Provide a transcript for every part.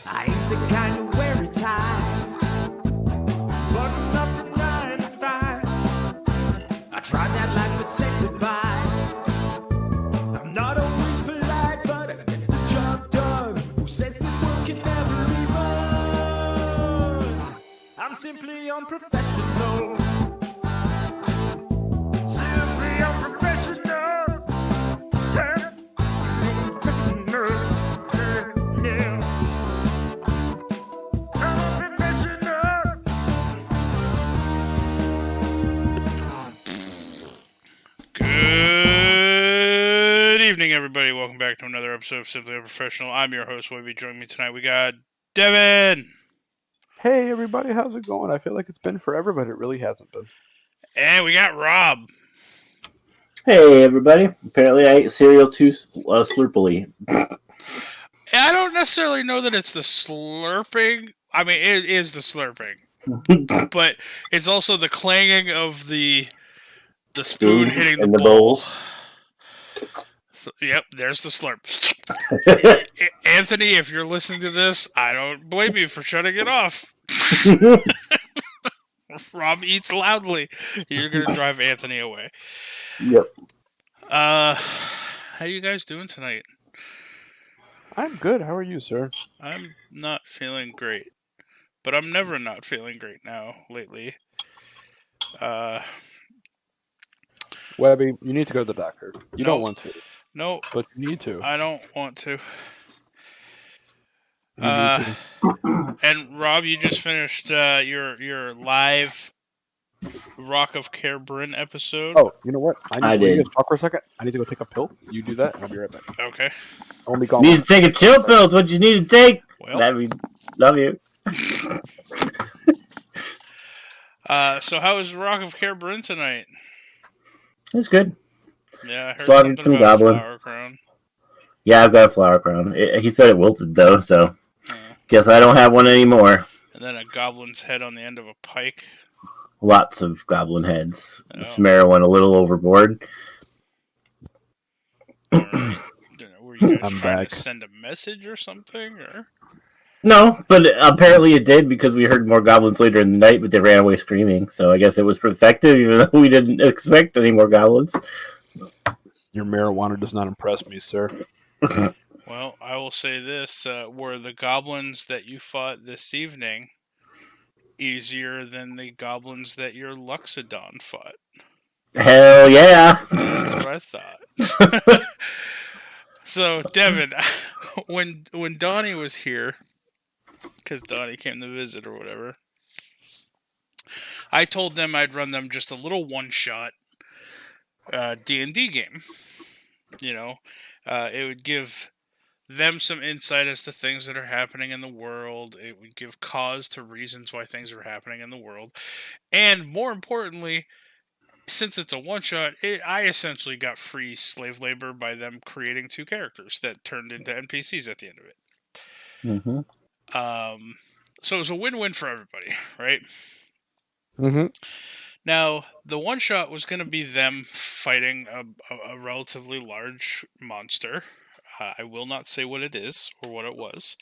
I ain't the kind to wear a tie. Button up from 9 to 5. I tried that life but said goodbye. I'm not always polite, but I get the job done. Who says the world can never be run? I'm simply unprofessional. Simply unprofessional. Yeah. Good evening, everybody. Welcome back to another episode of Simply Unprofessional. I'm your host, Webby. Joining me tonight, we got Devin. Hey everybody, how's it going? I feel like it's been forever, but it really hasn't been. And we got Rob. Hey everybody. Apparently I ate cereal too slurpily. I don't necessarily know that it's the slurping. I mean, it is the slurping. But it's also the clanging of the spoon hitting the bowl. So, yep, there's the slurp. Anthony, if you're listening to this, I don't blame you for shutting it off. Rob eats loudly. You're going to drive Anthony away. Yep. How you guys doing tonight? I'm good. How are you, sir? I'm not feeling great. But I'm never not feeling great now, lately. Webby, you need to go to the doctor. You don't want to. No. But you need to. I don't want to. You need to. And Rob, you just finished your live Rock of Cairbryn episode. Oh, you know what? I did. You guys talk for a second. I need to go take a pill. You do that, and I'll be right back. Okay. I'll be gone. You need to take a chill pill. It's what you need to take. Well. Love you. So how was Rock of Cairbryn tonight? It's good. Yeah, I heard Slaughtered something some about goblins. Flower Crown. Yeah, I've got a flower crown. He said it wilted though, so guess I don't have one anymore. And then a goblin's head on the end of a pike. Lots of goblin heads. Oh. Samara went a little overboard. Were you guys I'm trying back. to send a message or something? Or No, but apparently it did because we heard more goblins later in the night, but they ran away screaming. So I guess it was effective, even though we didn't expect any more goblins. Your marijuana does not impress me, sir. Well, I will say this: were the goblins that you fought this evening easier than the goblins that your Luxodon fought? Hell yeah! That's what I thought. So, Devin, when Donnie was here, because Donnie came to visit or whatever, I told them I'd run them just a little one-shot D&D game. You know, it would give them some insight as to things that are happening in the world. It would give cause to reasons why things are happening in the world. And more importantly, since it's a one-shot, I essentially got free slave labor by them creating two characters that turned into NPCs at the end of it. Mm-hmm. So it was a win-win for everybody, right? Mm-hmm. Now, the one-shot was going to be them fighting a relatively large monster. I will not say what it is or what it was.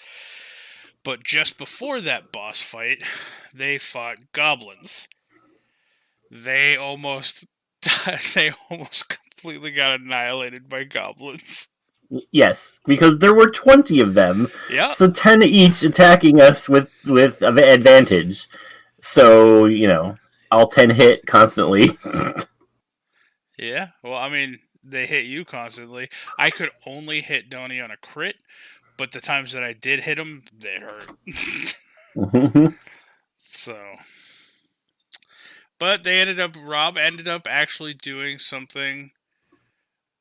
But just before that boss fight, they fought goblins. They almost completely got annihilated by goblins. Yes, because there were 20 of them. Yeah. So 10 each attacking us with advantage. So, all 10 hit constantly. Yeah. Well, I mean, they hit you constantly. I could only hit Donnie on a crit, but the times that I did hit him, they hurt. So... But Rob ended up actually doing something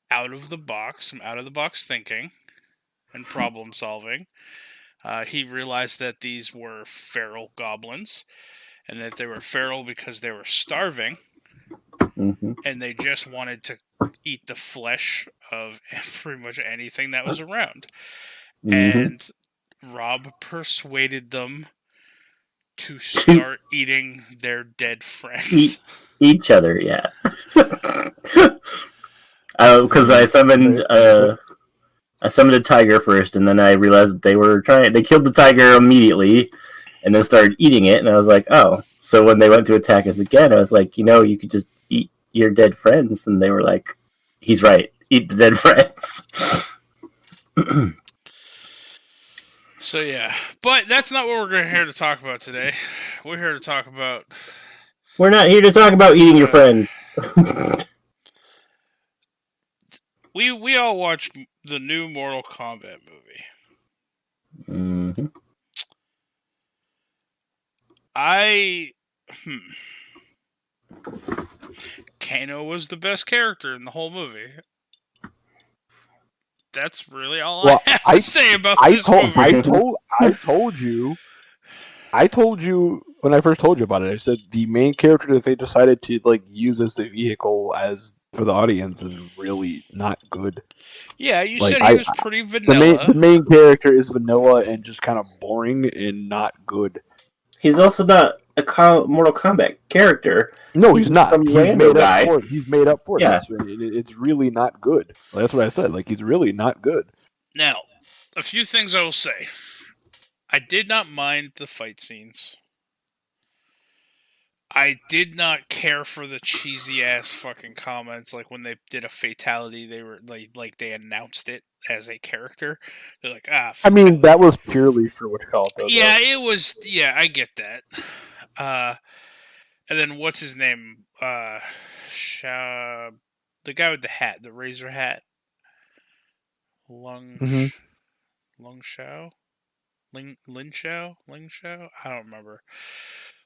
out of the box, some out of the box thinking and problem solving. He realized that these were feral goblins and that they were feral because they were starving and they just wanted to eat the flesh of pretty much anything that was around. And Rob persuaded them to start eating their dead friends. Each other, yeah. Because I summoned I summoned a tiger first, and then I realized that they killed the tiger immediately, and then started eating it, and I was like, oh. So when they went to attack us again, I was like, you could just eat your dead friends, and they were like, he's right, eat the dead friends. So yeah, but that's not what we're here to talk about today. We're here to talk about. We're not here to talk about eating your friends. We all watched the new Mortal Kombat movie. Mm-hmm. Kano was the best character in the whole movie. That's really all I have to say about this movie. I told you when I first told you about it. I said the main character that they decided to use as the vehicle for the audience is really not good. Yeah, you said he was pretty vanilla. The main character is vanilla and just kind of boring and not good. He's also not a Mortal Kombat character. No, he's not. He's made up for it. Yeah. It's really not good. That's what I said. He's really not good. Now, a few things I will say. I did not mind the fight scenes. I did not care for the cheesy ass fucking comments. Like when they did a fatality, they were like they announced it as a character. They're like, fatality. I mean, that was purely for what you call it. Though, yeah, it was. Yeah, I get that. And then what's his name? The guy with the hat, the razor hat. Lin Shao? I don't remember.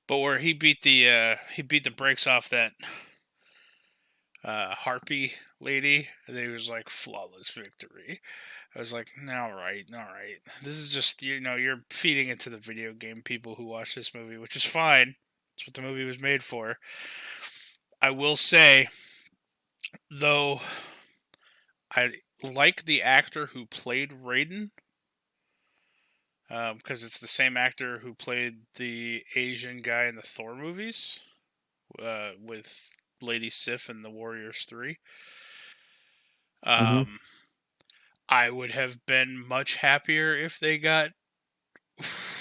But where he beat the brakes off that harpy lady, and they was like flawless victory. I was like, all right. This is just you're feeding into the video game people who watch this movie, which is fine. That's what the movie was made for. I will say, though, I like the actor who played Raiden. Because it's the same actor who played the Asian guy in the Thor movies, with Lady Sif in the Warriors 3. I would have been much happier if they got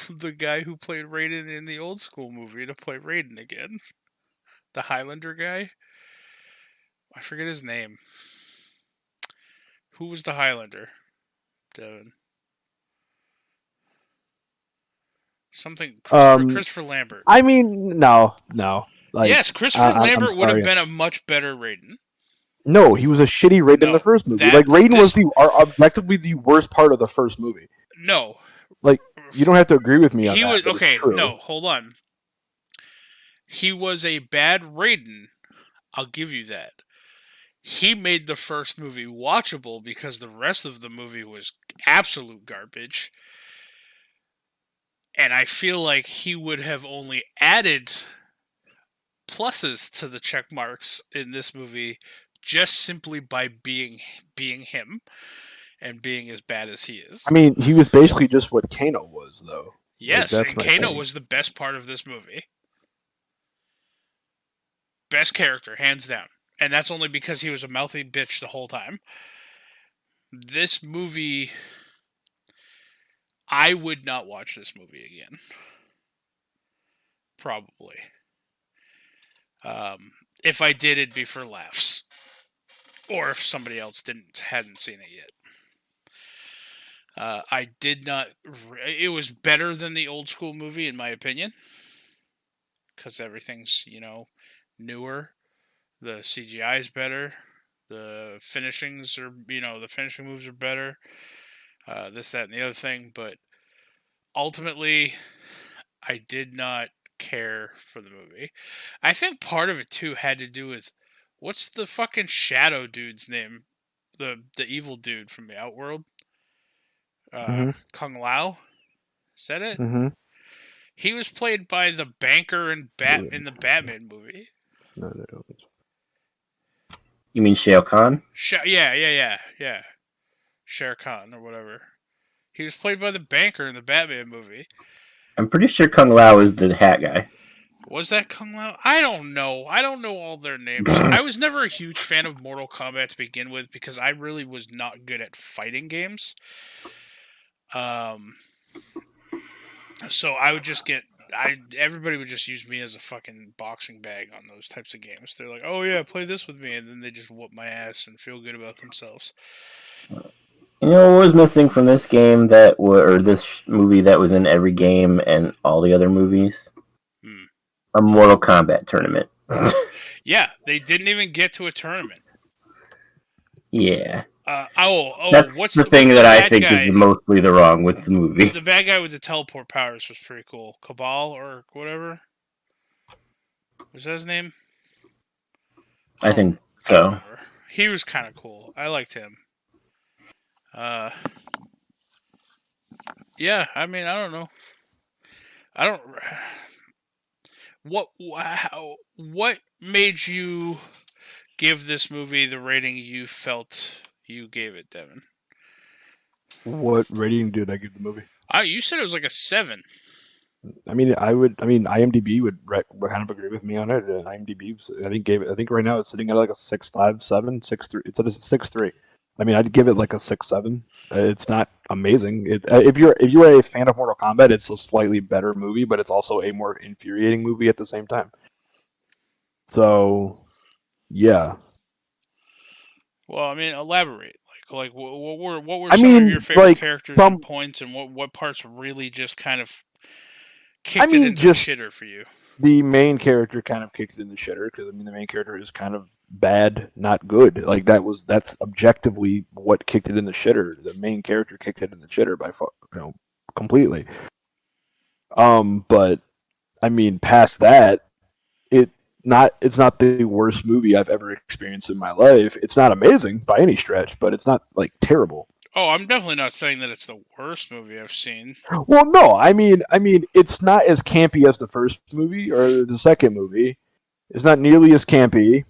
the guy who played Raiden in the old school movie to play Raiden again. The Highlander guy. I forget his name. Who was the Highlander, Devin? Something Christopher Lambert. I mean, no. Yes, Christopher Lambert would have been a much better Raiden. No, he was a shitty Raiden in the first movie. Raiden was objectively the worst part of the first movie. No. You don't have to agree with me on that. Okay, no, hold on. He was a bad Raiden. I'll give you that. He made the first movie watchable because the rest of the movie was absolute garbage. And I feel like he would have only added pluses to the check marks in this movie just simply by being him and being as bad as he is. I mean, he was basically just what Kano was, though. Yes, and Kano was the best part of this movie. Best character, hands down. And that's only because he was a mouthy bitch the whole time. This movie... I would not watch this movie again. Probably. If I did, it'd be for laughs. Or if somebody else hadn't seen it yet. I did not... It was better than the old school movie, in my opinion. Because everything's, newer. The CGI is better. The finishings are, the finishing moves are better. This, that, and the other thing. But ultimately, I did not care for the movie. I think part of it, too, had to do with... What's the fucking shadow dude's name? The evil dude from the Outworld? Kung Lao? Is that it? Mm-hmm. He was played by the banker in the Batman movie. No. You mean Shao Kahn? Yeah. Shere Khan or whatever. He was played by the banker in the Batman movie. I'm pretty sure Kung Lao is the hat guy. Was that Kung Lao? I don't know. I don't know all their names. I was never a huge fan of Mortal Kombat to begin with because I really was not good at fighting games. So I would just get everybody would just use me as a fucking boxing bag on those types of games. They're like, "Oh yeah, play this with me," and then they just whoop my ass and feel good about themselves. You know what was missing from this game or this movie that was in every game and all the other movies? A Mortal Kombat tournament. Yeah, they didn't even get to a tournament. Yeah. That's what's the thing that I think is mostly the wrong with the movie. The bad guy with the teleport powers was pretty cool. Cabal or whatever. Was that his name? I think so. He was kind of cool. I liked him. Yeah, I mean, I don't know. What made you give this movie the rating you felt you gave it, Devin? What rating did I give the movie? You said it was like a 7. I mean, IMDb would kind of agree with me on it. And IMDb, I think right now it's sitting at like a 6.5, 7, 6.3. It's at a 6.3. I mean, I'd give it like a 6.7. It's not amazing. If you're a fan of Mortal Kombat, it's a slightly better movie, but it's also a more infuriating movie at the same time. So, yeah. Well, I mean, elaborate. Like what were some of your favorite characters and points, and what parts really just kind of kicked it into the shitter for you? The main character kind of kicked it in the shitter because the main character is kind of bad, not good. Like that's objectively what kicked it in the shitter. The main character kicked it in the shitter by completely. But I mean, past that, it's not the worst movie I've ever experienced in my life. It's not amazing by any stretch, but it's not like terrible. Oh, I'm definitely not saying that it's the worst movie I've seen. Well, no, I mean, it's not as campy as the first movie or the second movie. It's not nearly as campy.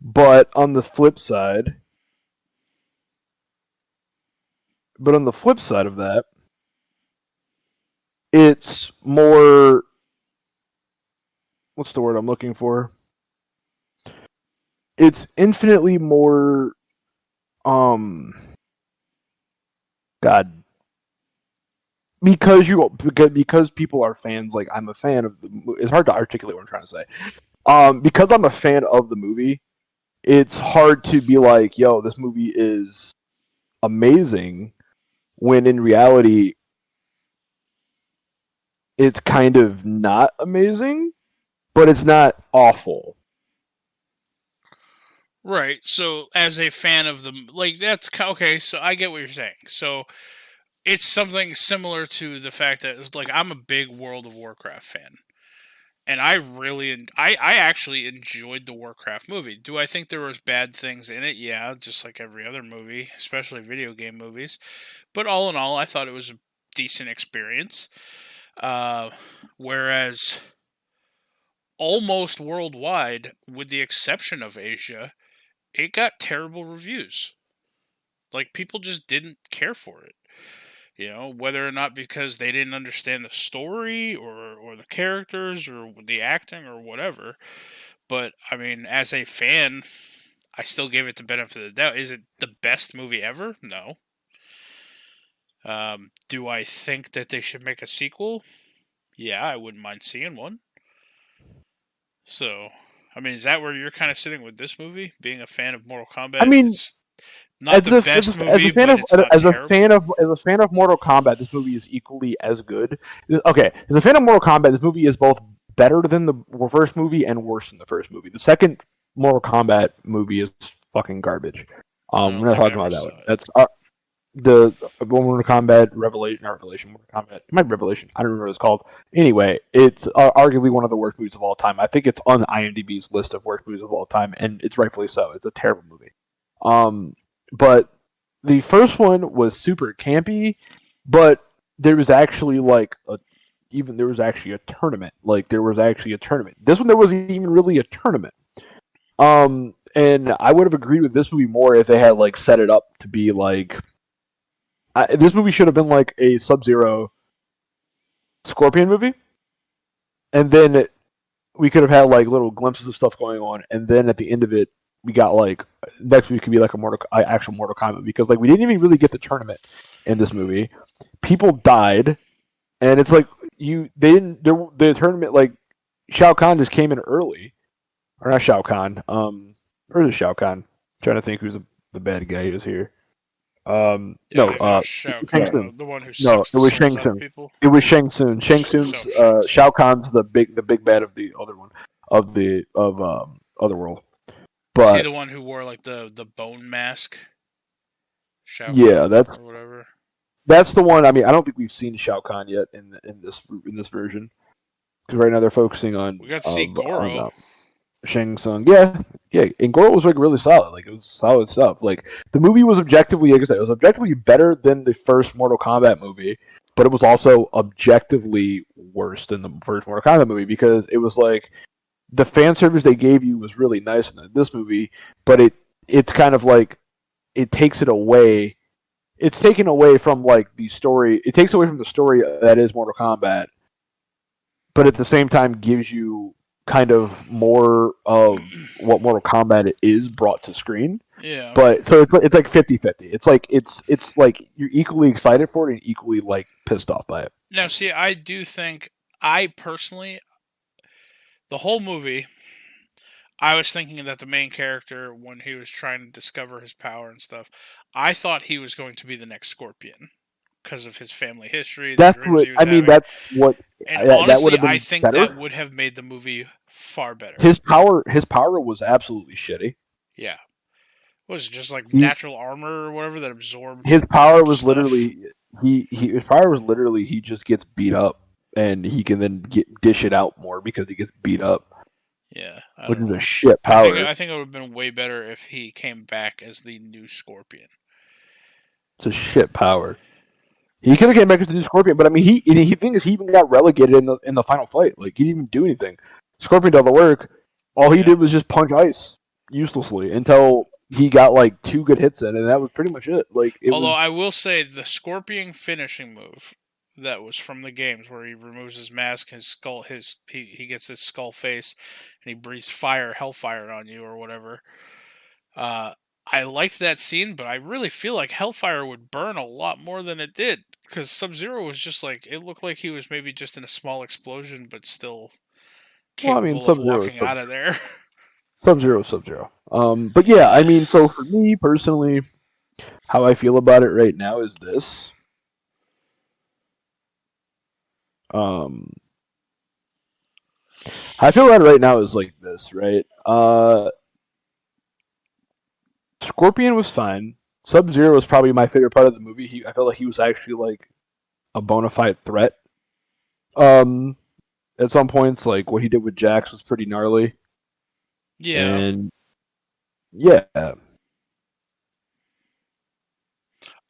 But on the flip side of that, it's more, what's the word I'm looking for? It's infinitely more, because people are fans. Like, I'm a fan of it's hard to articulate what I'm trying to say. Because I'm a fan of the movie, it's hard to be like, yo, this movie is amazing, when in reality, it's kind of not amazing, but it's not awful. Right. So, as a fan of that's okay. So I get what you're saying. So it's something similar to the fact that it's like I'm a big World of Warcraft fan, and I actually enjoyed the Warcraft movie. Do I think there was bad things in it? Yeah, just like every other movie, especially video game movies. But all in all, I thought it was a decent experience. Whereas almost worldwide, with the exception of Asia, it got terrible reviews. Like, people just didn't care for it. Whether or not because they didn't understand the story or the characters or the acting or whatever. But, I mean, as a fan, I still give it the benefit of the doubt. Is it the best movie ever? No. Do I think that they should make a sequel? Yeah, I wouldn't mind seeing one. So, I mean, is that where you're kind of sitting with this movie? Being a fan of Mortal Kombat? I mean, it's not the best movie, but it's not as terrible. As a fan of Mortal Kombat, this movie is equally as good. Okay, as a fan of Mortal Kombat, this movie is both better than the first movie and worse than the first movie. The second Mortal Kombat movie is fucking garbage. We're not talking about that one. That's the Mortal Kombat Revelation. Mortal Kombat. It might be Revelation. I don't remember what it's called. Anyway, it's arguably one of the worst movies of all time. I think it's on IMDb's list of worst movies of all time, and it's rightfully so. It's a terrible movie. But the first one was super campy, but there was actually a tournament. Like, there was actually a tournament. This one, there wasn't even really a tournament. And I would have agreed with this movie more if they had set it up to be this movie should have been like a Sub-Zero Scorpion movie. and then we could have had like little glimpses of stuff going on, and then at the end of it, we got like next week could be like actual Mortal Kombat, because like we didn't even really get the tournament in this movie. People died, and it's like the tournament, like Shao Kahn just came in early, or not Shao Kahn. Where's Shao Kahn? I'm trying to think who's the bad guy who's here. Shao Shang Kahn, Tsung. the one who No, sucks it was the Shang souls out of Tsung. people. It was Shang Tsung. Shang Tsung's Shao Kahn's the big bad of the other one of Otherworld. Is But he the one who wore like the bone mask? Shao yeah, Kahn, that's or whatever. that's the one. I mean, I don't think we've seen Shao Kahn yet in this version, because right now they're focusing on We got to see Goro. Shang Tsung. Yeah, and Goro was like really solid. Like it was solid stuff. Like the movie was objectively, like I said, it was objectively better than the first Mortal Kombat movie, but it was also objectively worse than the first Mortal Kombat movie, because it was like the fan service they gave you was really nice in this movie, but it's kind of like it takes it away. It's taken away from like the story. It takes away from the story that is Mortal Kombat, but at the same time gives you kind of more of what Mortal Kombat is brought to screen. Yeah. But so it's like 50-50. It's like you're equally excited for it and equally like pissed off by it. Now, see, I do think I personally, the whole movie, I was thinking that the main character, when he was trying to discover his power and stuff, I thought he was going to be the next Scorpion because of his family history. That's what I mean. That's what. And honestly, I think better. That would have made the movie far better. His power was absolutely shitty. Yeah. Was it just like natural armor or whatever that absorbed? His power was literally he just gets beat up, and he can then dish it out more because he gets beat up. Yeah, which is a shit power. I think it would have been way better if he came back as the new Scorpion. It's a shit power. He could have came back as the new Scorpion, but I mean, he even got relegated in the final fight. Like he didn't even do anything. Scorpion did all the work. All he did was just punch ice uselessly until he got like 2 good hits in, and that was pretty much it. Like, I will say the Scorpion finishing move that was from the games, where he removes his mask, his skull, he gets his skull face, and he breathes hellfire on you or whatever. I liked that scene, but I really feel like hellfire would burn a lot more than it did, because Sub-Zero was just like, it looked like he was maybe just in a small explosion, but still capable of walking out of there. Sub-Zero. But yeah, I mean, so for me personally, how I feel about it right now is this. How I feel about it right now is like this, right? Scorpion was fine. Sub-Zero was probably my favorite part of the movie. I felt like he was actually like a bona fide threat. At some points, like what he did with Jax was pretty gnarly. Yeah. And yeah.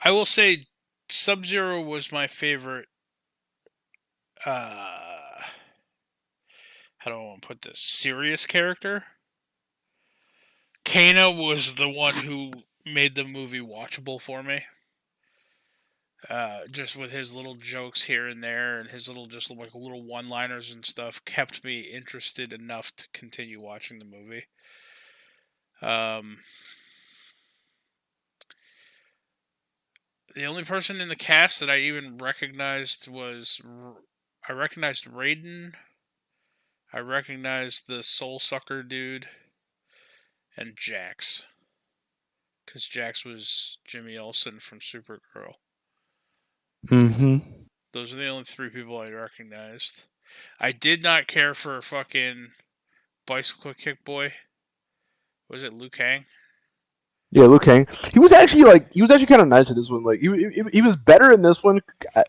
I will say Sub-Zero was my favorite. How do I want to put this? Serious character. Kana was the one who made the movie watchable for me. Just with his little jokes here and there, and his little one-liners and stuff, kept me interested enough to continue watching the movie. The only person in the cast that I even recognized was I recognized Raiden. I recognized the Soul Sucker dude. And Jax. Because Jax was Jimmy Olsen from Supergirl. Mm-hmm. Those are the only 3 people I recognized. I did not care for fucking Bicycle Kick Boy. Was it Liu Kang? Yeah, Liu Kang. He was actually kind of nice in this one. Like he was better in this one.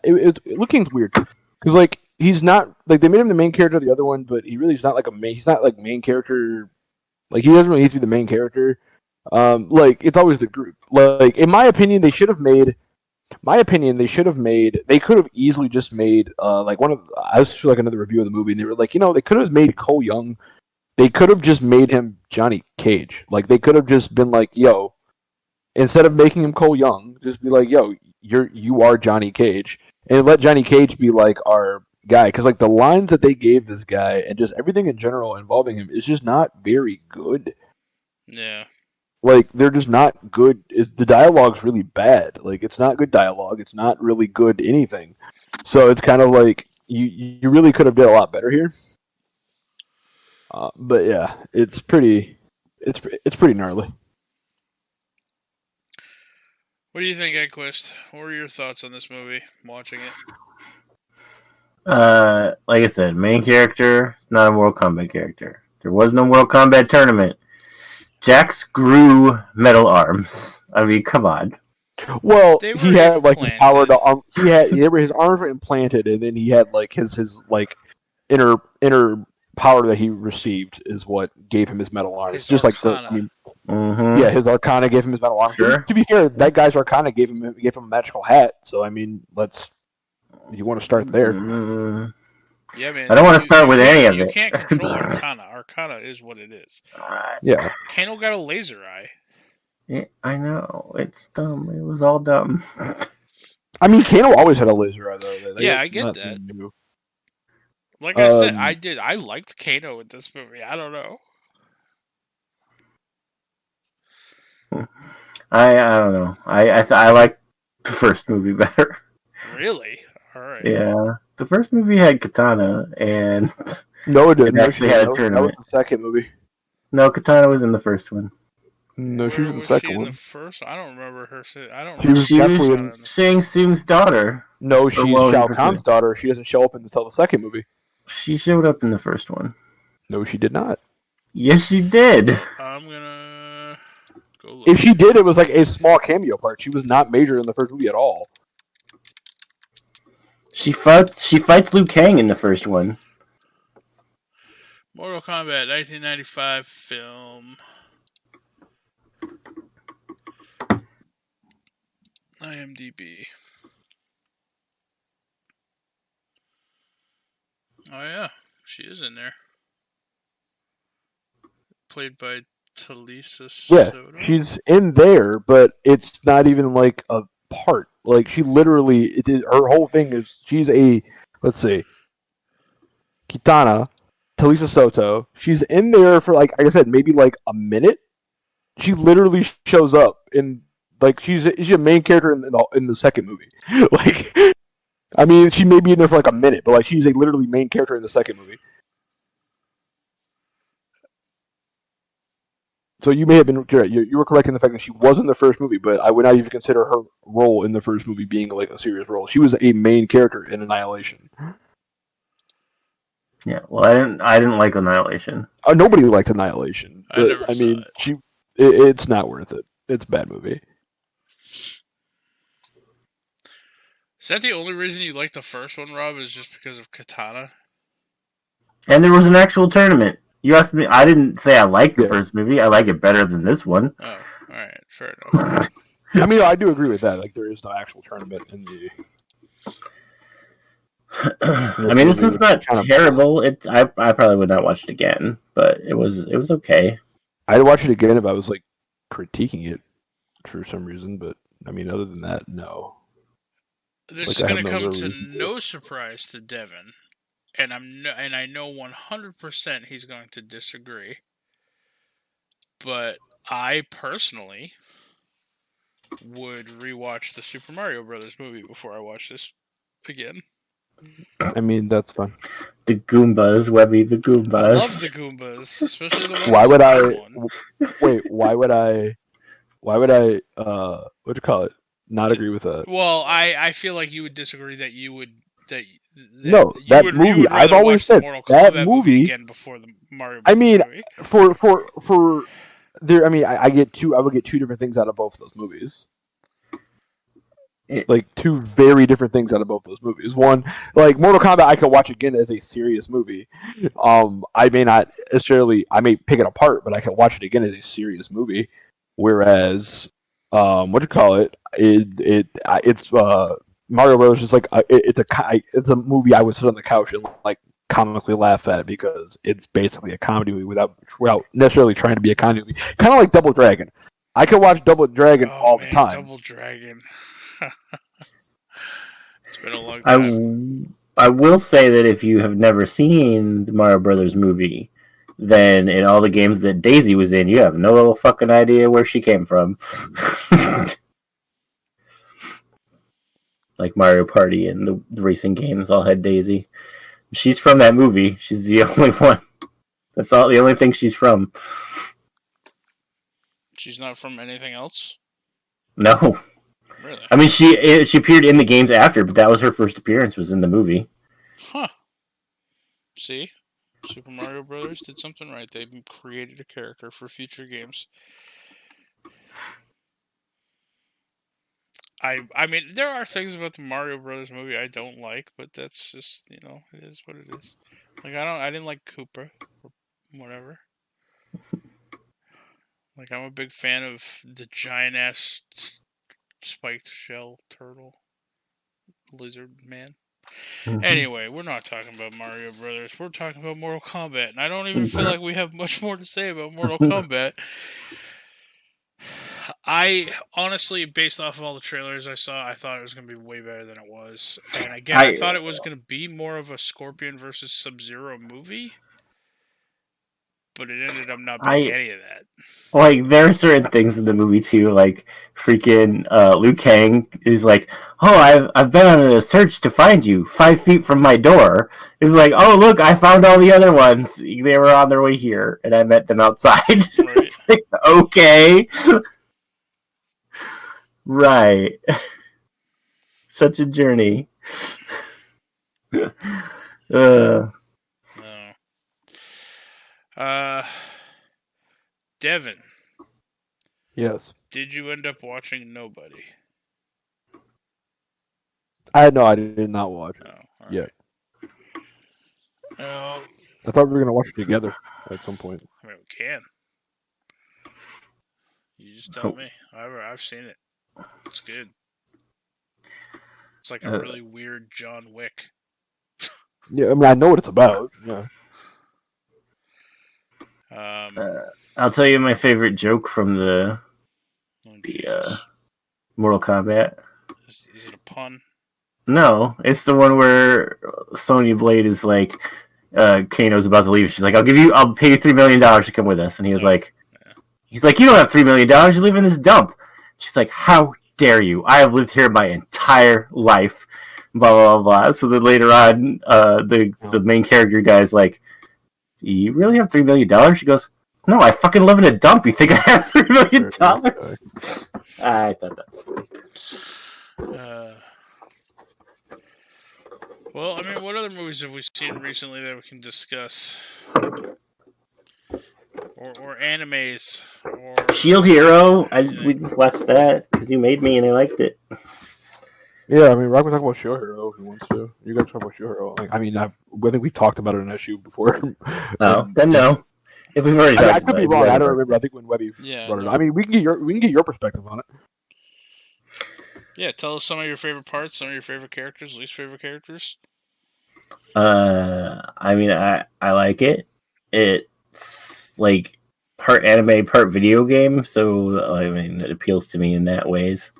Liu Kang's weird because like he's not like they made him the main character of the other one, but he really is not like he's not like main character. Like he doesn't really need to be the main character. Like it's always the group. Like in my opinion, they could have easily just made like I was just like another review of the movie, and they were like, they could have made Cole Young. They could have just made him Johnny Cage. Like they could have just been like, yo, instead of making him Cole Young, just be like, yo, you are Johnny Cage, and let Johnny Cage be like our guy because like the lines that they gave this guy and just everything in general involving him is just not very good. Yeah. Like they're just not good. The dialogue's really bad. Like it's not good dialogue. It's not really good anything. So it's kind of like you really could have did a lot better here. But yeah, it's pretty gnarly. What do you think, Edquist? What were your thoughts on this movie? Watching it? Like I said, main character is not a Mortal Kombat character. There was no Mortal Kombat tournament. Jax grew metal arms. I mean, come on. Well, They were he had like the implanted. power to his arms were implanted, and then he had like his like inner power that he received is what gave him his metal arms. His Just Arcana. like yeah, his Arcana gave him his metal arms. Sure. To be fair, that guy's Arcana gave him a magical hat. So I mean, you want to start there. Yeah, man. I don't want to start with any of You it. can't control Arcana. Arcana is what it is. Yeah. Kano got a laser eye. Yeah, I know. It's dumb. It was all dumb. I mean, Kano always had a laser eye though. Yeah, I get Not that. new. Like I said, I liked Kano in this movie. I don't know. I don't know. I like the first movie better. Really? All right. Yeah, the first movie had Katana, and No, it didn't. It actually had a That was tournament. the second movie. no, Katana was in the first one. No, she was in the Was second she in one. the first? I don't remember her. I don't. She remember was She definitely was in- Shang Tsung's daughter. No, she's well, Shao you Kahn's could- daughter. She doesn't show up until the second movie. She showed up in the first one. No, she did not. Yes, she did. I'm gonna go look. If she did, it was like a small cameo part. She was not major in the first movie at all. She fights Liu Kang in the first one. Mortal Kombat 1995 film. IMDb. Oh yeah, she is in there. Played by Talisa Yeah, Soto. she's in there, but it's not even like a part. Like she literally, her whole thing is she's a, let's see, Kitana, Talisa Soto. She's in there for like I said, maybe like a minute. She literally shows up in like she's a main character in the second movie. Like, I mean, she may be in there for like a minute, but like she's a literally main character in the second movie. So you may have been you were correct in the fact that she was in the first movie, but I would not even consider her role in the first movie being like a serious role. She was a main character in Annihilation. Yeah, well, I didn't like Annihilation. Nobody liked Annihilation. I never I saw mean, it. it's not worth it. It's a bad movie. Is that the only reason you like the first one, Rob? Is just because of Katana? And there was an actual tournament. You asked me. I didn't say I liked the Yeah. first movie. I like it better than this one. Oh, all right, fair enough. I mean, I do agree with that. Like, there is no actual tournament in the. I mean, this was not Kind of- terrible. I probably would not watch it again, but it was okay. I'd watch it again if I was like critiquing it for some reason, but I mean, other than that, no. This Like, is I going have to no come real to reason to. no surprise to Devin, and I know 100% he's going to disagree. But I personally would rewatch the Super Mario Brothers movie before I watch this again. I mean, that's fun. The Goombas, Webby, the I Goombas. love the Goombas, especially the one. Why would I? One. Wait, why would I? What do you call it? Not agree with that. Well, I feel like you would disagree that you would No, you that would, movie, You would I've rather always watch the said, Mortal that Kombat movie- again before the Mario. I mean, movie. for there. I mean, I get two. I would get two different things out of both those movies. Like two very different things out of both those movies. One, like Mortal Kombat, I could watch again as a serious movie. I may not necessarily. I may pick it apart, but I can watch it again as a serious movie. Whereas, what do you call it? It's Mario Bros. Is like it's a movie I would sit on the couch and like comically laugh at because it's basically a comedy movie without necessarily trying to be a comedy movie. Kind of like Double Dragon. I could watch Double Dragon all the time. Double Dragon. It's been a long time. I will say that if you have never seen the Mario Brothers movie, then in all the games that Daisy was in, you have no fucking idea where she came from. Like Mario Party and the racing games all had Daisy. She's from that movie. She's the only one. That's all. The only thing she's from. She's not from anything else? No. Really? I mean, she appeared in the games after, but that was her first appearance. Was in the movie. Huh. See? Super Mario Brothers did something right. They created a character for future games. I mean, there are things about the Mario Brothers movie I don't like, but that's just, it is what it is. Like, I didn't like Koopa, or whatever. Like, I'm a big fan of the giant-ass spiked shell turtle lizard man. Mm-hmm. Anyway, we're not talking about Mario Brothers. We're talking about Mortal Kombat, and I don't even feel like we have much more to say about Mortal Kombat. I honestly, based off of all the trailers I saw, I thought it was going to be way better than it was. And again, I thought it was going to be more of a Scorpion versus Sub-Zero movie, but it ended up not being any of that. Like, there are certain things in the movie too, like freaking Liu Kang is like, "Oh, I've been on a search to find you 5 feet from my door." It's like, "Oh, look, I found all the other ones. They were on their way here, and I met them outside." Right. It's like, okay, right. Such a journey. Devin. Yes. Did you end up watching Nobody? I did not watch it yet. I thought we were gonna watch it together at some point. I mean, we can. You just tell me. I've seen it. It's good. It's like a really weird John Wick. Yeah, I mean, I know what it's about. Yeah. I'll tell you my favorite joke from the Mortal Kombat. Is it a pun? No, it's the one where Sonya Blade is like, Kano's about to leave. She's like, I'll pay you $3 million to come with us. And he was like, he's like, you don't have $3 million. You live in this dump. She's like, how dare you? I have lived here my entire life. Blah, blah, blah. So then later on, the main character guy's like, do you really have $3 million? She goes, no, I fucking live in a dump. You think I have $3 million? I thought that was funny. Well, I mean, what other movies have we seen recently that we can discuss? Or animes? Or Shield Hero. We just watched that because you made me and I liked it. Yeah, I mean, Rob can talk about Shield Hero if he wants to. You guys talk about Shield Hero. Like, I mean, I think we talked about it in an issue before. No, then no. If we've already talked I could be wrong. I don't remember. I think when Webby brought it up. I mean, we can get your perspective on it. Yeah, tell us some of your favorite parts, some of your favorite characters, least favorite characters. I mean, I like it. It's like part anime, part video game, so I mean, it appeals to me in that ways.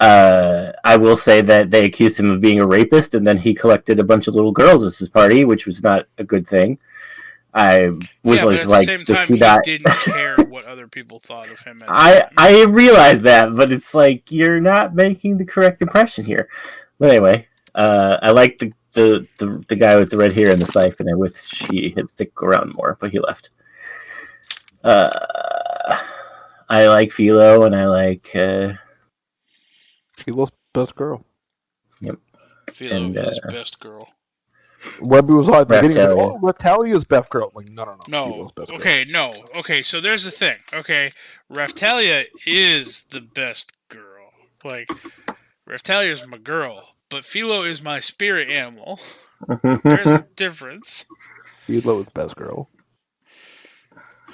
I will say that they accused him of being a rapist, and then he collected a bunch of little girls as his party, which was not a good thing. I was but at like, the same time, he didn't care what other people thought of him. I realize that, but it's like you're not making the correct impression here. But anyway, I like the guy with the red hair and the scythe, and I wish he had stick around more, but he left. I like Philo, and I like Philo's best girl. Yep. Philo is best girl. Webby was like, Raphtalia. Raphtalia's best girl. Like, no. No. Okay, no. Okay, so there's the thing. Okay, Raphtalia is the best girl. Like, Raphtalia's my girl, but Philo is my spirit animal. There's a difference. Philo is best girl.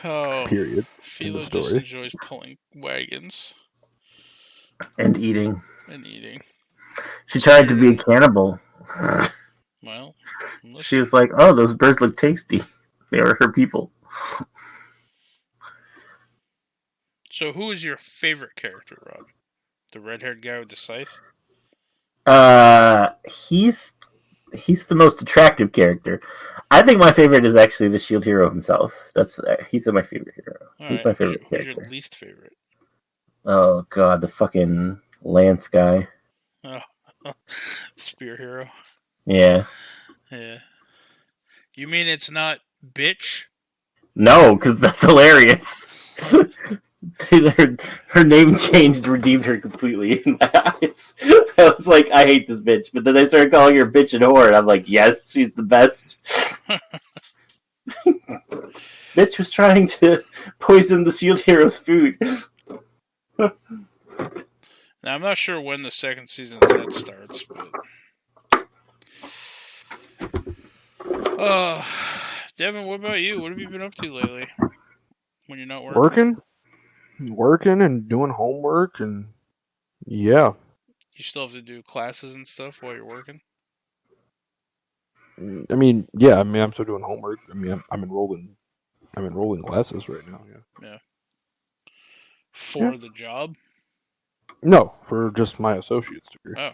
Oh. Period. Philo just enjoys pulling wagons. And eating. She tried to be a cannibal. Well, she was like, oh, those birds look tasty. They were her people. So who is your favorite character, Rob? The red-haired guy with the scythe? he's the most attractive character. I think my favorite is actually the Shield hero himself. He's my favorite hero. All He's right, my favorite who's character. your least favorite? Oh god, the fucking Lance guy. Oh, Spear hero. Yeah. Yeah. You mean it's not bitch? No, because that's hilarious. her name changed, redeemed her completely in my eyes. I was like, I hate this bitch. But then they started calling her bitch and whore, and I'm like, yes, she's the best. Bitch was trying to poison the Shield hero's food. Now, I'm not sure when the second season of that starts, but... Devin, what about you? What have you been up to lately? When you're not working? Working and doing homework, and yeah. You still have to do classes and stuff while you're working? I mean, yeah. I mean, I'm still doing homework. I mean, I'm enrolling. I'm enrolling classes right now. Yeah. For the job? No, for just my associate's degree. Oh.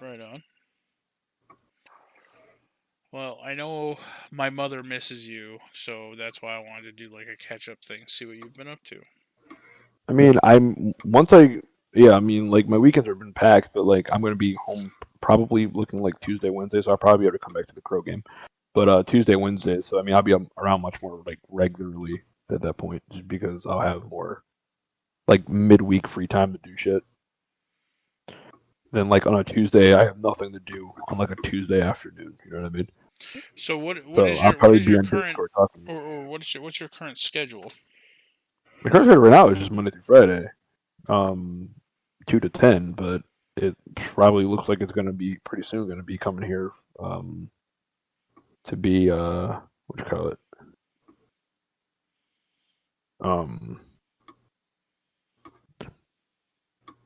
Right on. Well, I know my mother misses you, so that's why I wanted to do like a catch-up thing, see what you've been up to. I mean, I mean, like my weekends have been packed, but like I'm gonna be home probably looking like Tuesday, Wednesday, so I'll probably be able to come back to the Crow game. But Tuesday, Wednesday, so I mean, I'll be around much more like regularly at that point, just because I'll have more like midweek free time to do shit. Then like on a Tuesday, I have nothing to do on like a Tuesday afternoon. You know what I mean? So what So is I'll your probably be on current Discord talking. or what's your current schedule? My current schedule right now is just Monday through Friday, 2 to 10, but it probably looks like it's going to be pretty soon going to be coming here to be what do you call it?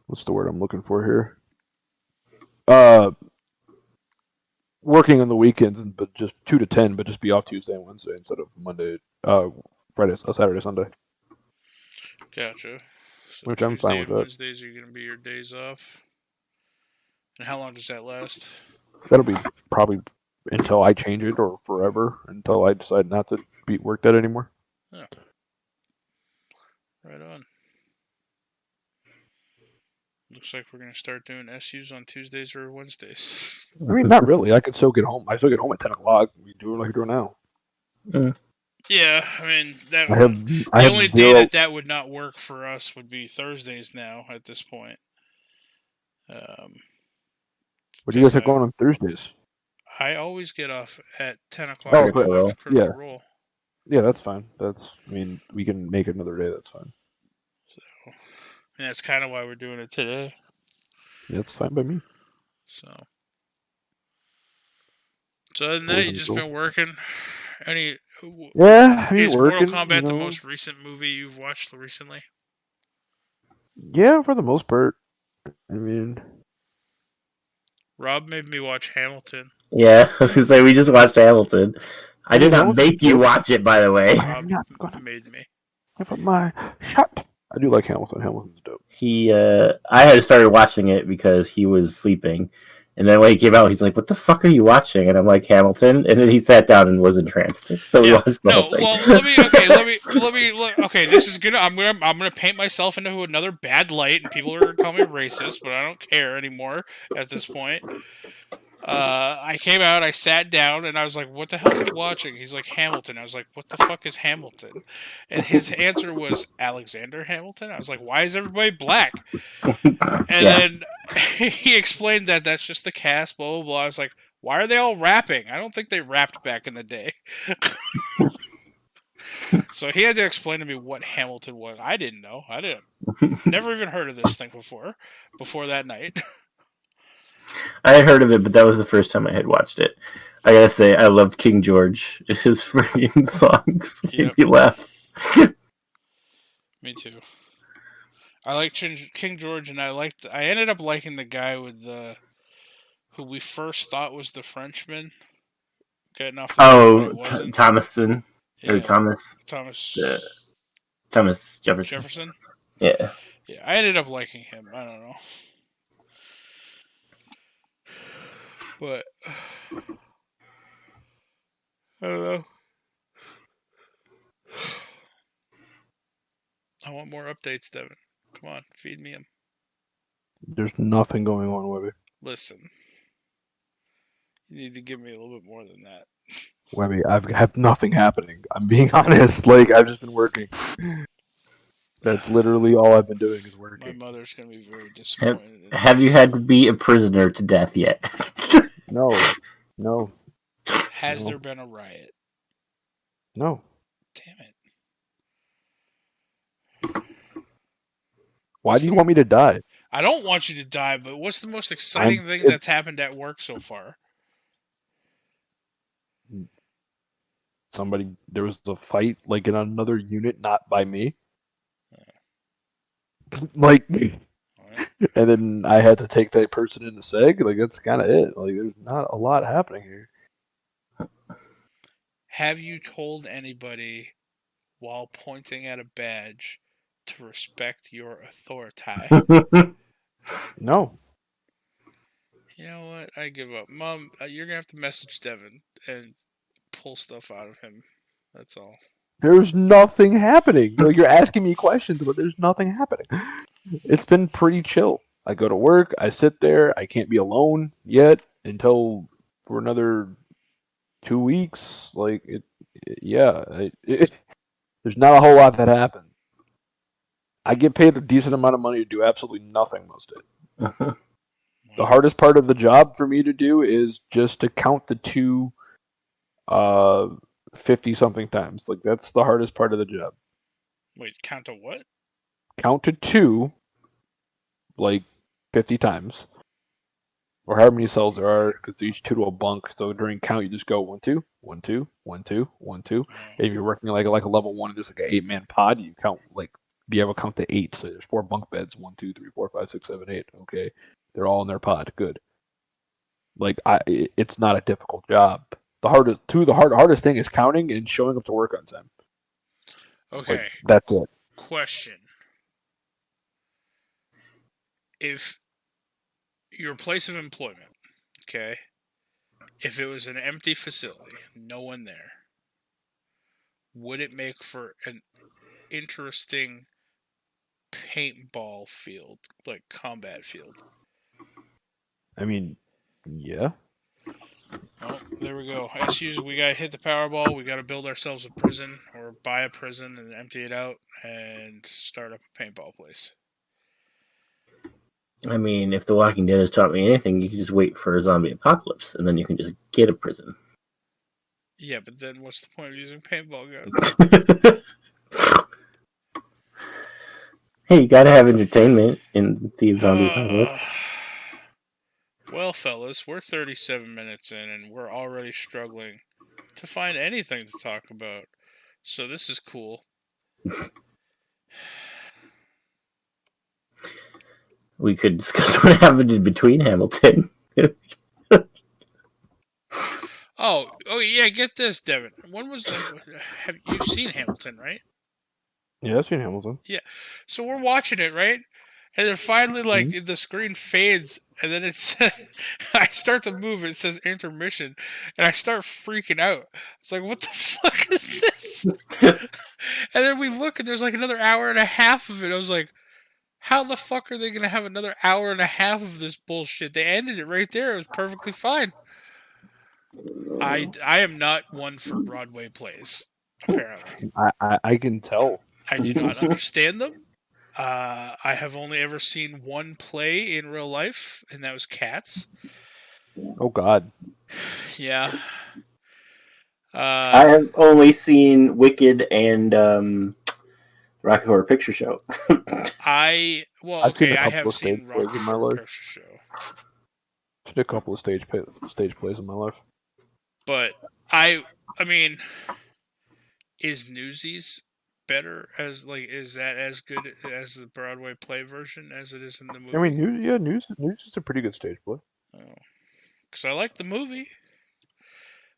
What's the word I'm looking for here? Working on the weekends, but just 2 to 10, but just be off Tuesday and Wednesday instead of Monday, Friday, Saturday, Sunday. Gotcha. So Which Tuesday I'm fine with and that. Wednesdays are going to be your days off. And how long does that last? That'll be probably until I change it, or forever until I decide not to work that anymore. Oh. Right on. Looks like we're going to start doing SUs on Tuesdays or Wednesdays. I mean, not really. I could still get home. I still get home at 10 o'clock. We do it like we're doing now. Yeah, I mean, that the only day that would not work for us would be Thursdays now at this point. What do you guys have going on Thursdays? I always get off at 10 o'clock. Oh, for but, Critical Role. Yeah, that's fine. I mean, we can make it another day. That's fine. So, and that's kind of why we're doing it today. Yeah, it's fine by me. So other than that, you just been working. Is working, Mortal Kombat the most recent movie you've watched recently? Yeah, for the most part. I mean, Rob made me watch Hamilton. Yeah, I was gonna say we just watched Hamilton. I did not make you watch it, by the way. Rob made me. Give up my shot. I do like Hamilton. Hamilton's dope. I had started watching it because he was sleeping, and then when he came out, he's like, "What the fuck are you watching?" And I'm like, "Hamilton." And then he sat down and was entranced. So we watched the whole thing. Well, okay. This is gonna. I'm gonna paint myself into another bad light, and people are gonna call me racist, but I don't care anymore at this point. I came out, I sat down, and I was like, "What the hell are you watching?" He's like, "Hamilton." I was like, "What the fuck is Hamilton?" And his answer was Alexander Hamilton. I was like, "Why is everybody black?" And then he explained that that's just the cast, blah blah blah. I was like, "Why are they all rapping? I don't think they rapped back in the day." So he had to explain to me what Hamilton was. I didn't know. Never even heard of this thing before that night. I had heard of it, but that was the first time I had watched it. I gotta say, I loved King George. His freaking songs made me laugh. Me too. I like King George, and I ended up liking the guy with who we first thought was the Frenchman. Getting off. Thomason or Thomas Jefferson. Yeah. Yeah, I ended up liking him. I don't know. But I don't know. I want more updates, Devin. Come on, feed me them. There's nothing going on, Webby. Listen, you need to give me a little bit more than that. Webby, I have nothing happening. I'm being honest. Like, I've just been working. That's literally all I've been doing is My working. mother's gonna be very disappointed. in Have you had to be a prisoner to death yet? No. No. Has No. there been a riot? No. Damn it! Why What's do you the- want me to die? I don't want you to die, but what's the most exciting thing that's happened at work so far? There was a fight, like, in another unit, not by me. Like, Alright. and then I had to take that person into seg. Like, that's kind of it. Like, there's not a lot happening here. Have you told anybody while pointing at a badge to respect your authority? No. You know what? I give up. Mom, you're going to have to message Devin and pull stuff out of him. That's all. There's nothing happening. Like, you're asking me questions, but there's nothing happening. It's been pretty chill. I go to work. I sit there. I can't be alone yet until for another 2 weeks. Like, there's not a whole lot that happens. I get paid a decent amount of money to do absolutely nothing most of it. The hardest part of the job for me to do is just to count the two 50-something times. Like, that's the hardest part of the job. Wait, count to what? Count to two, like, 50 times. Or however many cells there are, because each two to a bunk. So during count, you just go 1, 2, 1, 2, 1, 2, 1, 2. If you're working like a level 1, there's like an 8-man pod. You count, like, be able to count to 8. So there's 4 bunk beds. 1, 2, 3, 4, 5, 6, 7, 8. Okay, they're all in their pod. Good. Like, it's not a difficult job. The hardest thing is counting and showing up to work on time. Okay. Like, that's it. Question. If your place of employment, okay, if it was an empty facility, no one there, would it make for an interesting paintball field, like combat field? I mean, yeah. Oh, there we go. As usual, we gotta hit the Powerball. We gotta build ourselves a prison or buy a prison and empty it out and start up a paintball place. I mean, if The Walking Dead has taught me anything, you can just wait for a zombie apocalypse, and then you can just get a prison. Yeah, but then what's the point of using paintball guns? Hey, you gotta have entertainment in the zombie apocalypse. Well, fellas, we're 37 minutes in, and we're already struggling to find anything to talk about. So this is cool. We could discuss what happened in between Hamilton. Oh, yeah, get this, Devin. When was have you seen Hamilton, right? Yeah, I've seen Hamilton. Yeah. So we're watching it, right? And then finally, like, the screen fades, and then it's I start to move. It says intermission, and I start freaking out. It's like, what the fuck is this? And then we look, and there's like another hour and a half of it. I was like, how the fuck are they gonna have another hour and a half of this bullshit? They ended it right there. It was perfectly fine. I am not one for Broadway plays, apparently. I can tell. I do not understand them. I have only ever seen one play in real life, and that was Cats. Oh, God. Yeah. I have only seen Wicked and Rocky Horror Picture Show. I have seen Rocky Horror Picture Show. I've seen a couple of stage plays in my life. But I mean, is Newsies better is that as good as the Broadway play version as it is in the movie? I mean, News is a pretty good stage play. Oh, because I like the movie.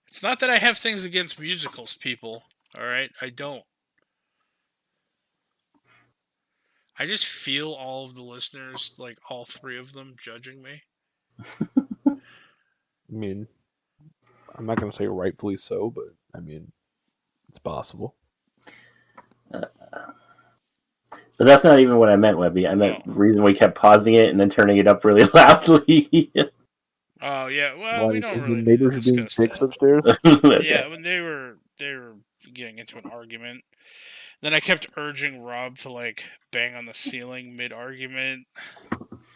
It's not that I have things against musicals, people. All right, I don't. I just feel all of the listeners, like all three of them, judging me. I mean, I'm not gonna say rightfully so, but I mean, it's possible. But that's not even what I meant, Webby. I meant the reason we kept pausing it and then turning it up really loudly. Oh yeah, well Why? we don't Because the really need to neighbors are being discuss dicks that. upstairs. Okay. Yeah, when they were getting into an argument. Then I kept urging Rob to like bang on the ceiling mid argument.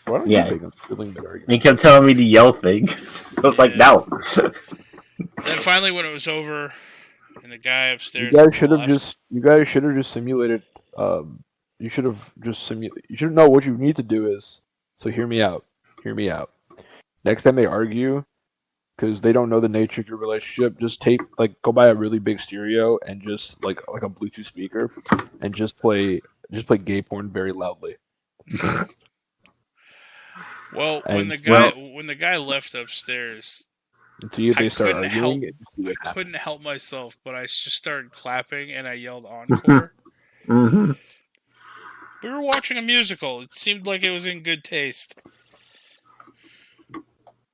Why don't Yeah. you think I'm feeling that argument? He kept telling me to yell things. I was like, no. Then finally, when it was over, and the guy You upstairs guys should have left, just simulated. You should have just simulated. You should know what you need to do is. So hear me out. Hear me out. Next time they argue, because they don't know the nature of your relationship, just go buy a really big stereo and just like a Bluetooth speaker, and just play gay porn very loudly. well, when And the guy left upstairs, until they start couldn't arguing, help and just see what I couldn't happens. help myself, but I just started clapping and I yelled encore. Mm-hmm. We were watching a musical. It seemed like it was in good taste.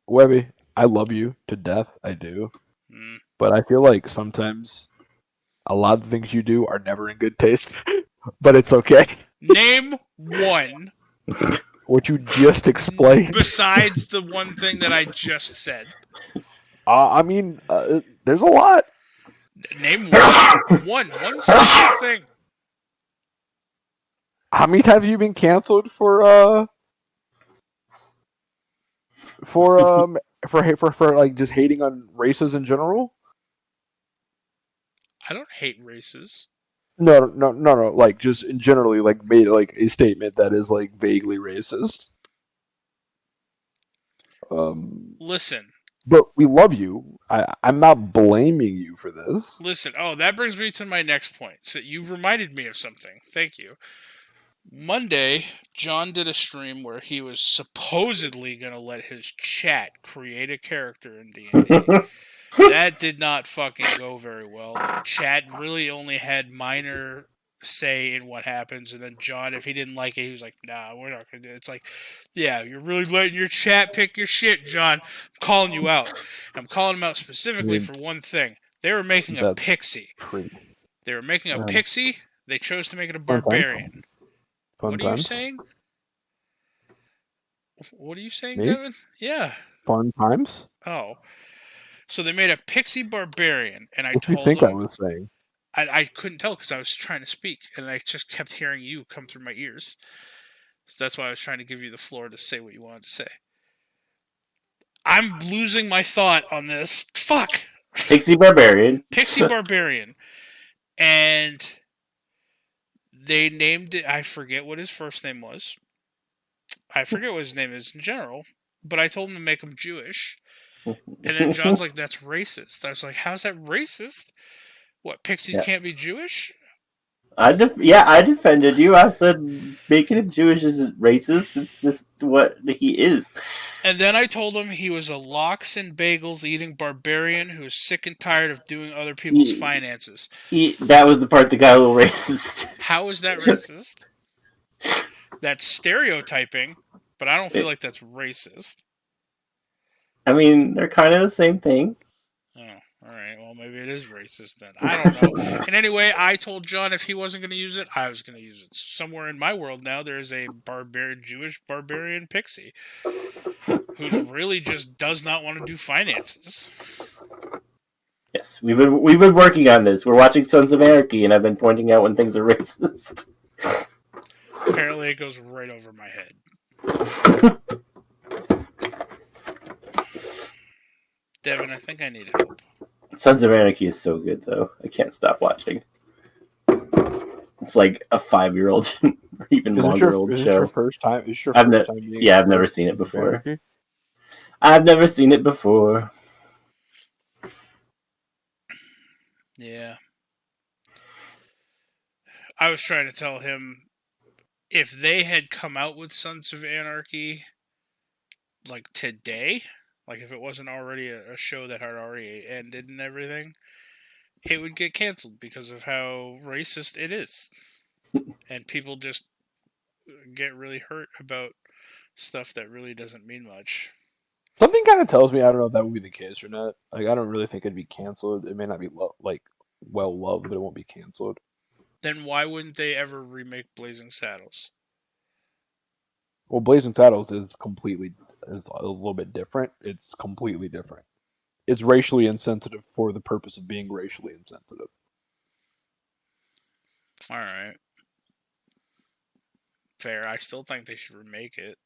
Webby, I love you to death. I do. Mm. But I feel like sometimes a lot of things you do are never in good taste. But it's okay. Name one What you just explained. besides the one thing that I just said. I mean, there's a lot. Name one single thing. How many times have you been canceled for like just hating on races in general? I don't hate races. No. Like just in generally, like made like a statement that is like vaguely racist. Listen. But we love you. I'm not blaming you for this. Listen. Oh, that brings me to my next point. So you reminded me of something. Thank you. Monday, John did a stream where he was supposedly going to let his chat create a character in D&D. That did not fucking go very well. Chat really only had minor say in what happens, and then John, if he didn't like it, he was like, nah, we're not going to do it. It's like, yeah, you're really letting your chat pick your shit, John. I'm calling you out. And I'm calling him out specifically for one thing. They were making a pixie. They were making a pixie. They chose to make it a barbarian. What are you saying? What are you saying, Devin? Yeah. Fun times? Oh. So they made a pixie barbarian, and I what told do you think them... I was saying? I couldn't tell because I was trying to speak, and I just kept hearing you come through my ears. So that's why I was trying to give you the floor to say what you wanted to say. I'm losing my thought on this. Fuck! Pixie Barbarian. Pixie Barbarian. And they named it... I forget what his first name was. I forget what his name is in general, but I told him to make him Jewish. And then John's like, that's racist. I was like, how's that racist? What, pixies can't be Jewish? I defended you. I said making him Jewish isn't racist. It's what he is. And then I told him he was a lox and bagels eating barbarian who was sick and tired of doing other people's finances. That was the part that got a little racist. How is that racist? That's stereotyping, but I don't feel like that's racist. I mean, they're kind of the same thing. Oh, all right. Well, maybe it is racist then. I don't know. And anyway, I told John if he wasn't going to use it, I was going to use it. Somewhere in my world now, there is a Jewish barbarian pixie who really just does not want to do finances. Yes, we've been working on this. We're watching Sons of Anarchy, and I've been pointing out when things are racist. Apparently, it goes right over my head. Devin, I think I need help. Sons of Anarchy is so good, though. I can't stop watching. It's like a 5-year-old or even longer-old show. Is it your first time? I've never seen it before. I've never seen it before. Yeah. I was trying to tell him if they had come out with Sons of Anarchy like today, like if it wasn't already a show that had already ended and everything, it would get canceled because of how racist it is. And people just get really hurt about stuff that really doesn't mean much. Something kind of tells me I don't know if that would be the case or not. Like, I don't really think it'd be canceled. It may not be well loved, but it won't be canceled. Then why wouldn't they ever remake Blazing Saddles? Well, Blazing Saddles is a little bit different. It's completely different. It's racially insensitive for the purpose of being racially insensitive. All right. Fair. I still think they should remake it.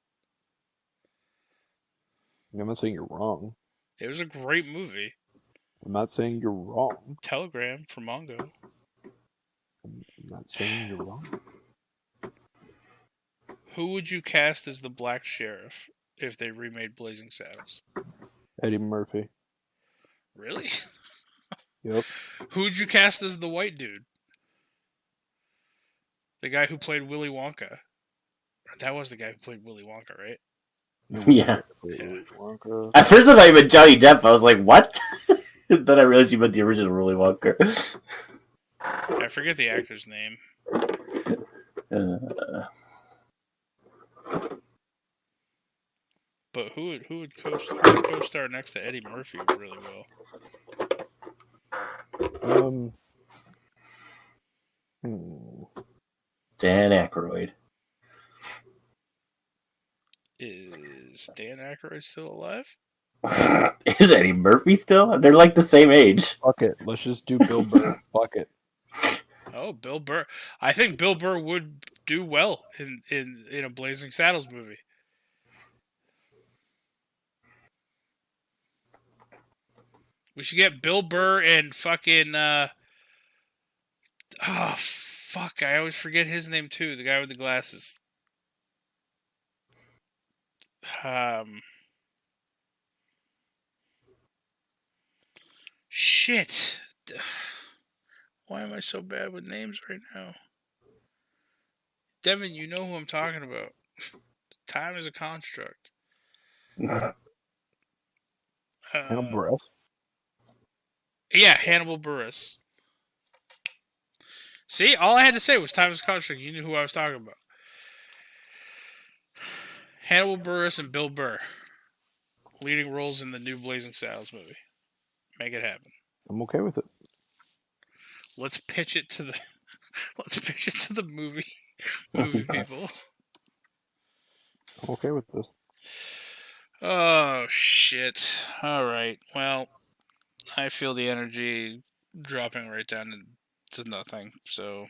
I'm not saying you're wrong. It was a great movie. I'm not saying you're wrong. Telegram from Mongo. I'm not saying you're wrong. Who would you cast as the Black Sheriff if they remade Blazing Saddles? Eddie Murphy. Really? Yep. Who would you cast as the white dude? The guy who played Willy Wonka. That was the guy who played Willy Wonka, right? Yeah. Wonka. At first I thought you meant Johnny Depp. I was like, what? Then I realized you meant the original Willy Wonka. I forget the actor's name. But who would co-star next to Eddie Murphy really well? Dan Aykroyd. Is Dan Aykroyd still alive? Is Eddie Murphy still? They're like the same age. Fuck it. Let's just do Bill Burr. Fuck it. Oh, Bill Burr. I think Bill Burr would do well in a Blazing Saddles movie. We should get Bill Burr and fucking oh fuck, I always forget his name too, the guy with the glasses. Shit. Why am I so bad with names right now? Devin, you know who I'm talking about. Time is a construct. Hannibal Buress. Yeah, Hannibal Buress. See, all I had to say was time is a construct. You knew who I was talking about. Hannibal Buress and Bill Burr. Leading roles in the new Blazing Saddles movie. Make it happen. I'm okay with it. Let's pitch it to the movie people. I'm okay with this. Oh shit. Alright. Well, I feel the energy dropping right down to nothing, so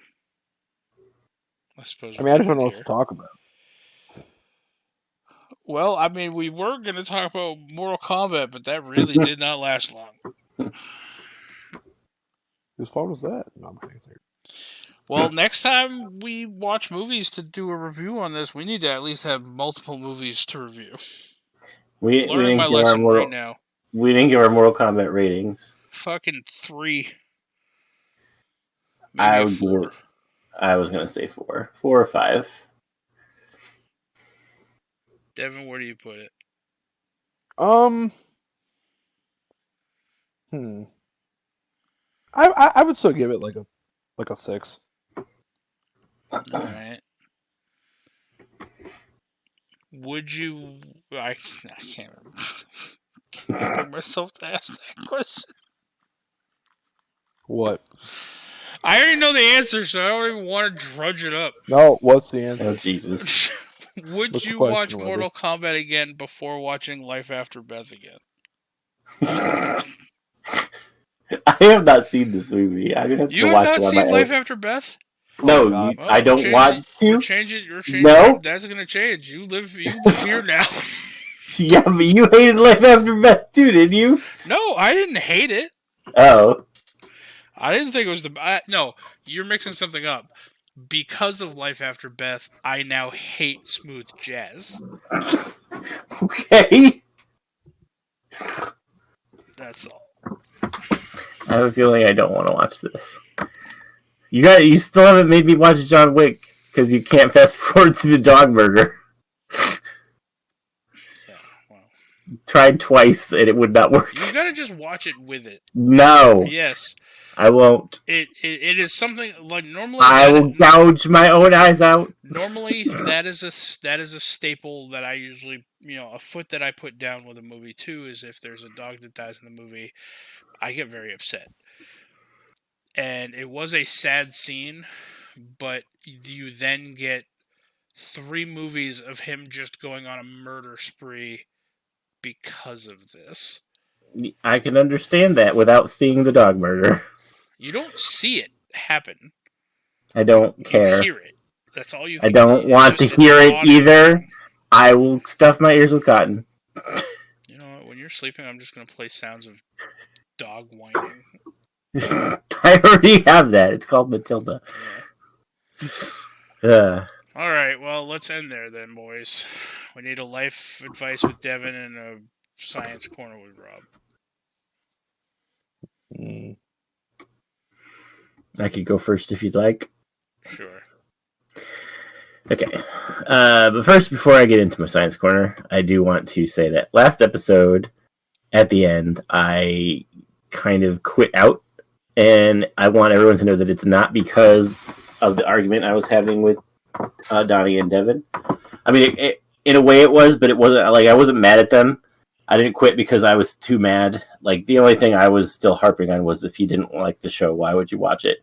I suppose I just don't know what to talk about. Well, I mean, we were going to talk about Mortal Kombat, but that really did not last long. Whose fault was that? No, I'm kidding. Well, next time we watch movies to do a review on this, we need to at least have multiple movies to review. We didn't give our right now. We didn't give our Mortal Kombat ratings. Fucking 3. I Maybe 4. I was going to say 4. 4 or 5. Devin, where do you put it? I would still give it like a 6. Alright. Would you... I can't remember. I can't bring myself to ask that question. What? I already know the answer, so I don't even want to drudge it up. No, what's the answer? Oh, Jesus. Would What's you the question, watch Webby? Mortal Kombat again before watching Life After Beth again? I have not seen this movie. I'm gonna have You to have watch not it on seen my Life own. After Beth? No, God. Well, I don't want to. You're changing. No. That's going to change. You live here now. Yeah, but you hated Life After Beth too, didn't you? No, I didn't hate it. Oh. I didn't think it was no, you're mixing something up. Because of Life After Beth, I now hate smooth jazz. Okay. That's all. I have a feeling I don't want to watch this. You still haven't made me watch John Wick because you can't fast forward to the dog burger. Yeah, well. tried twice and it would not work. You gotta just watch it with it. No, Yes. I won't. It is something like normally. I will gouge my own eyes out. Normally, that is a staple that I usually, a foot that I put down with a movie too is if there's a dog that dies in the movie, I get very upset. And it was a sad scene, but you then get 3 movies of him just going on a murder spree because of this. I can understand that without seeing the dog murder. You don't see it happen. I don't care. You hear it. That's all you. I don't want to hear it either. I will stuff my ears with cotton. You know what? When you're sleeping, I'm just going to play sounds of dog whining. I already have that. It's called Matilda. Yeah. All right. Well, let's end there then, boys. We need a life advice with Devin and a science corner with Rob. I could go first if you'd like. Sure. Okay. But first, before I get into my science corner, I do want to say that last episode, at the end, I kind of quit out. And I want everyone to know that it's not because of the argument I was having with Donnie and Devin. I mean, in a way it was, but it wasn't. Like, I wasn't mad at them. I didn't quit because I was too mad. Like, the only thing I was still harping on was if you didn't like the show, why would you watch it?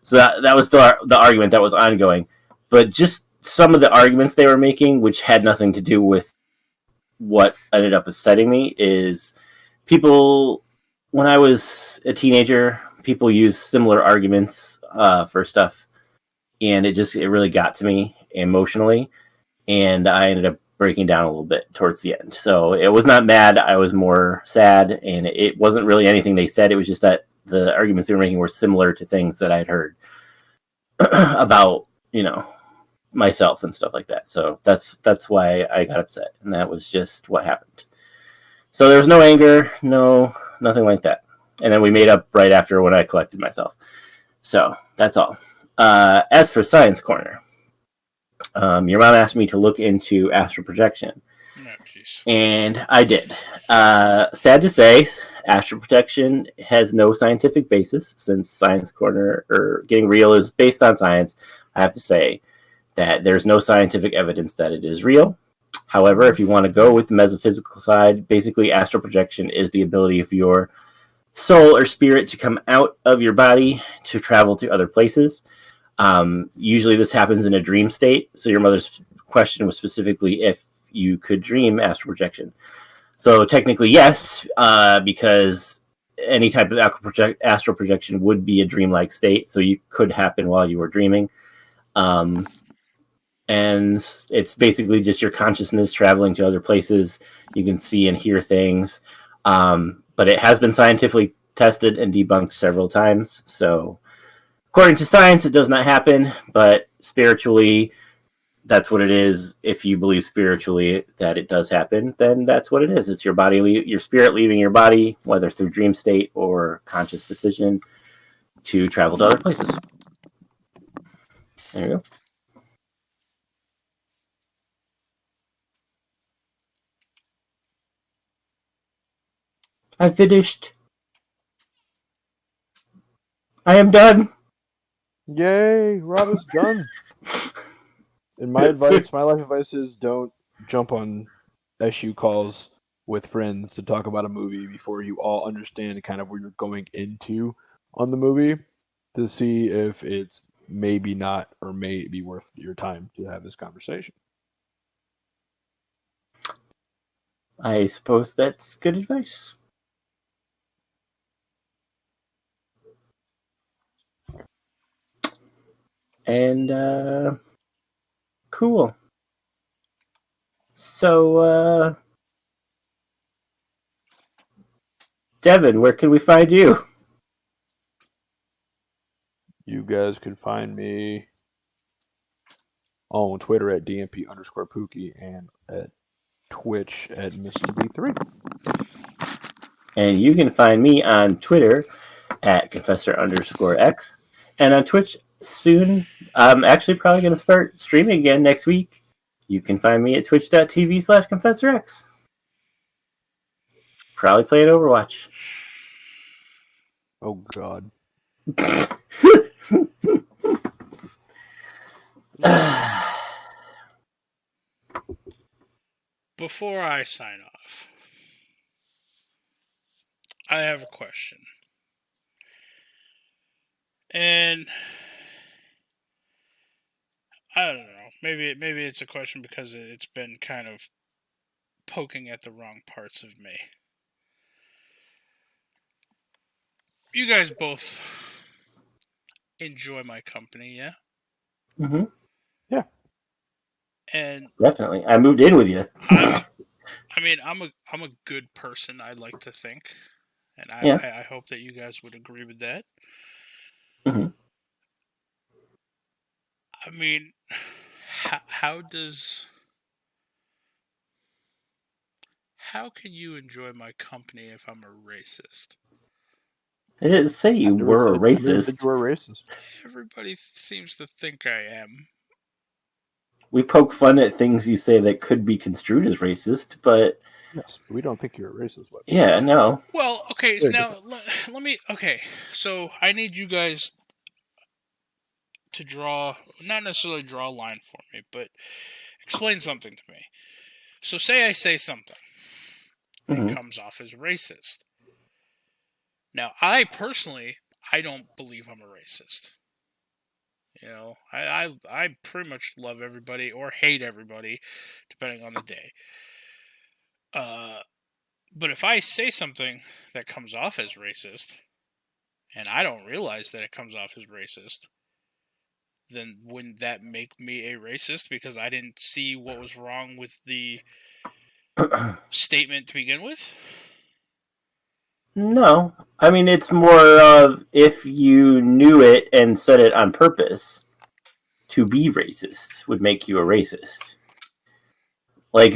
So that was still the argument that was ongoing. But just some of the arguments they were making, which had nothing to do with what ended up upsetting me, is people, when I was a teenager, people used similar arguments for stuff. And it really got to me emotionally. And I ended up breaking down a little bit towards the end. So it was not mad. I was more sad. And it wasn't really anything they said. It was just that the arguments they were making were similar to things that I'd heard about, myself and stuff like that. So that's why I got upset. And that was just what happened. So there was no anger, nothing like that. And then we made up right after when I collected myself. So that's all. As for Science Corner, your mom asked me to look into astral projection. Oh, jeez. And I did. Sad to say, astral projection has no scientific basis, since Science Corner, or Getting Real, is based on science. I have to say that there's no scientific evidence that it is real. However, if you want to go with the metaphysical side, basically astral projection is the ability of your soul or spirit to come out of your body to travel to other places. Usually this happens in a dream state. So your mother's question was specifically if you could dream astral projection. So technically, yes, because any type of astral projection would be a dreamlike state. So you could happen while you were dreaming. And it's basically just your consciousness traveling to other places. You can see and hear things. But it has been scientifically tested and debunked several times. So according to science, it does not happen. But spiritually, that's what it is. If you believe spiritually that it does happen, then that's what it is. It's your body, your spirit leaving your body, whether through dream state or conscious decision, to travel to other places. There you go. I finished. I am done. Yay, Rob is done. And my life advice is don't jump on SU calls with friends to talk about a movie before you all understand kind of what you're going into on the movie, to see if it's maybe not or may be worth your time to have this conversation. I suppose that's good advice. And cool. So Devin, where can we find you? You guys can find me on Twitter at DMP_Pookie and at Twitch at Mr. B3. And you can find me on Twitter at Confessor_X and on Twitch soon. I'm actually probably going to start streaming again next week. You can find me at twitch.tv/ConfessorX. Probably playing Overwatch. Oh God. Before I sign off, I have a question. And I don't know. Maybe it's a question because it's been kind of poking at the wrong parts of me. You guys both enjoy my company, yeah? Mm-hmm. Yeah. And Definitely. I moved in with you. I'm a good person, I'd like to think. And Yeah. I hope that you guys would agree with that. Mm-hmm. I mean, how can you enjoy my company if I'm a racist? I didn't say you were a I never said racist. you were a racist. Everybody seems to think I am. We poke fun at things you say that could be construed as racist, but Yes, we don't think you're a racist. Webby. yeah, no. Well, okay, so Very now let me. Okay, so I need you guys to not necessarily draw a line for me, but explain something to me. So, say I say something, Mm-hmm. it comes off as racist. Now, I personally, I don't believe I'm a racist. You know, I pretty much love everybody or hate everybody, depending on the day. But if I say something that comes off as racist, and I don't realize that it comes off as racist, then wouldn't that make me a racist because I didn't see what was wrong with the statement to begin with? No. I mean, it's more of if you knew it and said it on purpose to be racist would make you a racist. Like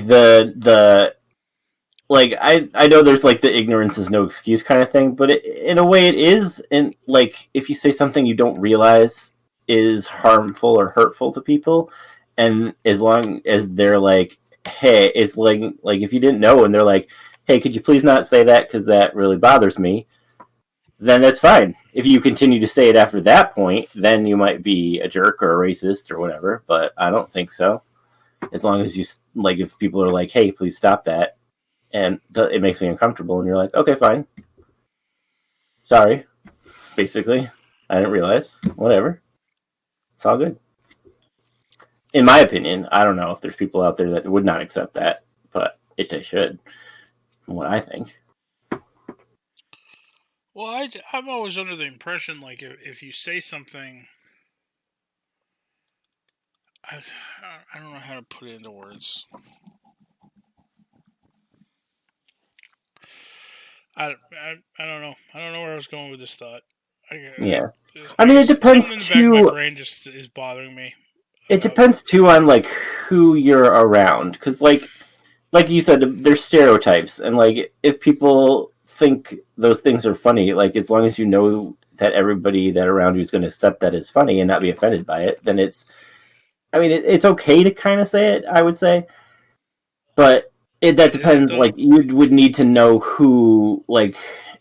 I know there's like the ignorance is no excuse kind of thing, but in a way it is. And like if you say something you don't realize is harmful or hurtful to people, and as long as they're like, hey, it's like if you didn't know and they're like, hey, could you please not say that because that really bothers me, then that's fine. If you continue to say it after that point, then you might be a jerk or a racist or whatever, but I don't think so. As long as you, like, if people are like, hey, please stop that, and it makes me uncomfortable, and you're like, okay, fine. Sorry. Basically. I didn't realize. Whatever. It's all good. In my opinion, I don't know if there's people out there that would not accept that, but if they should, what I think. Well, I'm always under the impression, like, if you say something... I don't know how to put it into words. I don't know. I don't know where I was going with this thought. Yeah. I mean, it depends, something in the back of my brain just is bothering me. It depends, too, on, like, who you're around. Because, like you said, there's stereotypes. And, like, if people think those things are funny, like, as long as you know that everybody that around you is going to accept that as funny and not be offended by it, then it's... I mean, it's okay to kind of say it, I would say. But that depends. Like, you would need to know who, like,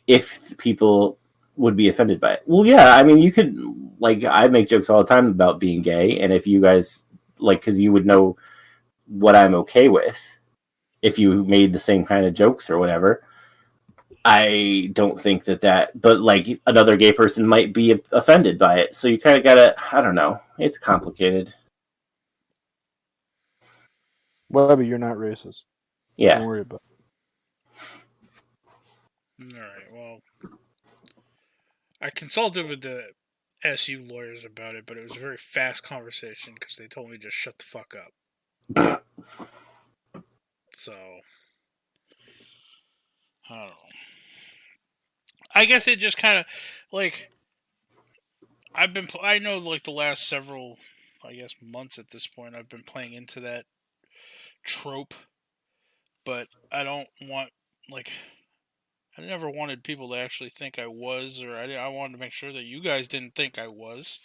if people would be offended by it. Well, yeah, I mean, you could, like, I make jokes all the time about being gay, and if you guys, like, because you would know what I'm okay with if you made the same kind of jokes or whatever. I don't think that, but, like, another gay person might be offended by it. So you kind of gotta, I don't know. It's complicated. Webby, you're not racist. Yeah. Don't worry about it. All right, well, I consulted with the SU lawyers about it, but it was a very fast conversation because they told me to just shut the fuck up. So, I don't know. I guess it just kind of, like, I know, like, the last several, I guess, months at this point, I've been playing into that trope, but I don't want, like, I never wanted people to actually think I was, or I wanted to make sure that you guys didn't think I was.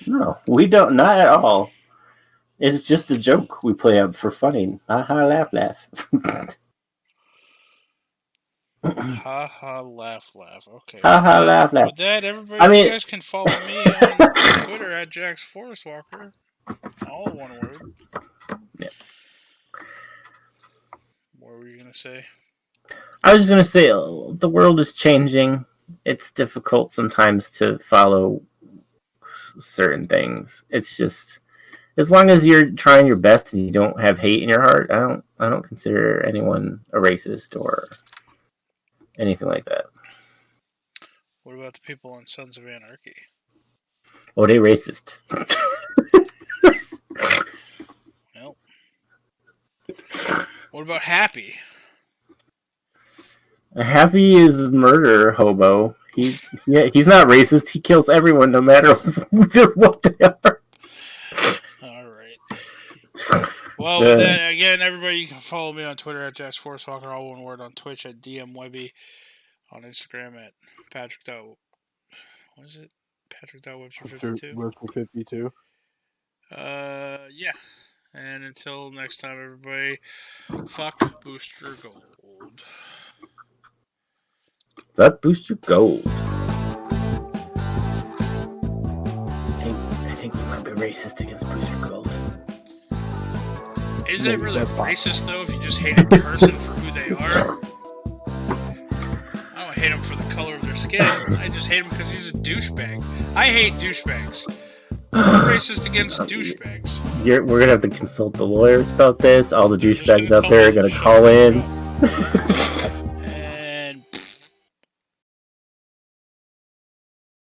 No, we don't, not at all. It's just a joke we play up for funny. Ha ha, laugh. Ha ha, laugh, laugh. Okay. Ha ha, laugh, laugh. With that, everybody, I mean- you guys can follow me on Twitter at Jax Forest Walker. All one word. Yeah. What were you gonna say? I was just gonna say the world is changing. It's difficult sometimes to follow certain things. It's just as long as you're trying your best and you don't have hate in your heart. I don't consider anyone a racist or anything like that. What about the people on Sons of Anarchy? Oh, they racist. Well, what about Happy? Happy is a murder hobo. He's not racist. He kills everyone no matter what they are. All right. Well, with that, again, everybody, you can follow me on Twitter at Jax Forest Walker, all one word, on Twitch at DM Webby, on Instagram at Patrick. What is it? Patrick.Webster52. Webster 52. Yeah. And until next time, everybody, fuck Booster Gold. That Booster Gold. I think we might be racist against Booster Gold. Is it really racist, though, if you just hate a person for who they are? I don't hate him for the color of their skin. I just hate him because he's a douchebag. I hate douchebags. I'm racist against douchebags. We're going to have to consult the lawyers about this. All the douchebags out there are going to call in.